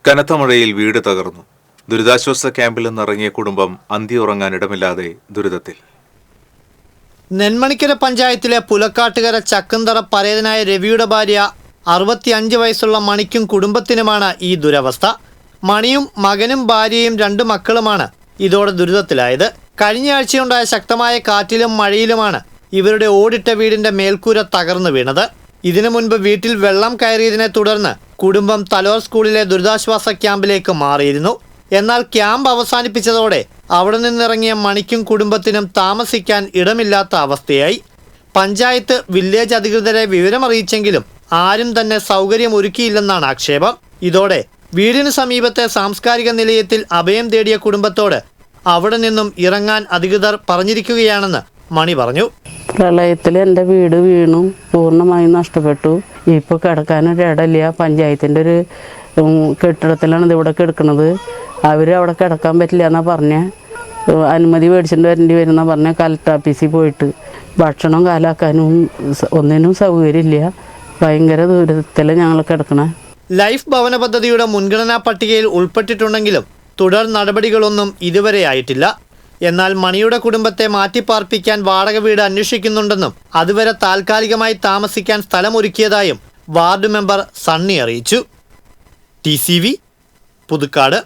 കനത്ത മഴയിൽ വീട് തകർന്നു. ദുരിതാശ്വാസ ക്യാമ്പിൽ നിന്നിറങ്ങിയ കുടുംബം അന്തിയുറങ്ങാൻ ഇടമില്ലാതെ ദുരിതത്തിൽ. നെന്മണിക്കര പഞ്ചായത്തിലെ പുലക്കാട്ടുകര ചക്കുന്തറ പരേതനായ രവിയുടെ ഭാര്യ 65 വയസ്സുള്ള മണിക്കും കുടുംബത്തിനുമാണ് ഈ ദുരവസ്ഥ. മണിയും മകനും ഭാര്യയും 2 മക്കളുമാണ് ഇതോടെ ദുരിതത്തിലായത്. കഴിഞ്ഞ ആഴ്ചയുണ്ടായ ശക്തമായ കാറ്റിലും മഴയിലുമാണ് ഇവരുടെ ഓടിട്ട വീടിന്റെ മേൽക്കൂര തകർന്നു വീണത്. ഇതിനു മുൻപ് വീട്ടിൽ വെള്ളം കയറിയതിനെ തുടർന്ന് കുടുംബം തലോർ സ്കൂളിലെ ദുരിതാശ്വാസ ക്യാമ്പിലേക്ക് മാറിയിരുന്നു. എന്നാൽ ക്യാമ്പ് അവസാനിപ്പിച്ചതോടെ അവിടെ നിന്നിറങ്ങിയ മണിക്കും കുടുംബത്തിനും താമസിക്കാൻ ഇടമില്ലാത്ത അവസ്ഥയായി. പഞ്ചായത്ത് വില്ലേജ് അധികൃതരെ വിവരമറിയിച്ചെങ്കിലും ആരും തന്നെ സൗകര്യം ഒരുക്കിയില്ലെന്നാണ് ആക്ഷേപം. ഇതോടെ വീടിന് സമീപത്തെ സാംസ്കാരിക നിലയത്തിൽ അഭയം തേടിയ കുടുംബത്തോട് അവിടെ നിന്നും ഇറങ്ങാൻ അധികൃതർ പറഞ്ഞിരിക്കുകയാണെന്ന് മണി പറഞ്ഞു. പ്രളയത്തിൽ എൻ്റെ വീട് വീണു, പൂർണ്ണമായും നഷ്ടപ്പെട്ടു. ഇപ്പോൾ കിടക്കാനൊരിടമില്ല. പഞ്ചായത്തിൻ്റെ ഒരു കെട്ടിടത്തിലാണ് ഇതിവിടെ കിടക്കുന്നത്. അവർ അവിടെ കിടക്കാൻ പറ്റില്ല എന്നാണ് പറഞ്ഞത്. അനുമതി മേടിച്ചിട്ട് വരേണ്ടി വരുന്ന പറഞ്ഞ കലക്ടർ ഓഫീസിൽ പോയിട്ട് ഭക്ഷണം കാലാക്കാനും ഒന്നിനും സൗകര്യമില്ല. ഭയങ്കര ദുരിതത്തിൽ ഞങ്ങൾ കിടക്കണേ. ലൈഫ് ഭവന പദ്ധതിയുടെ മുൻഗണനാ പട്ടികയിൽ ഉൾപ്പെട്ടിട്ടുണ്ടെങ്കിലും തുടർ നടപടികളൊന്നും ഇതുവരെ ആയിട്ടില്ല. എന്നാൽ മണിയുടെ കുടുംബത്തെ മാറ്റിപ്പാർപ്പിക്കാൻ വാടക വീട് അന്വേഷിക്കുന്നുണ്ടെന്നും അതുവരെ താൽക്കാലികമായി താമസിക്കാൻ സ്ഥലമൊരുക്കിയതായും വാർഡ് മെമ്പർ സണ്ണി അറിയിച്ചു. TCV പുതുക്കാട്.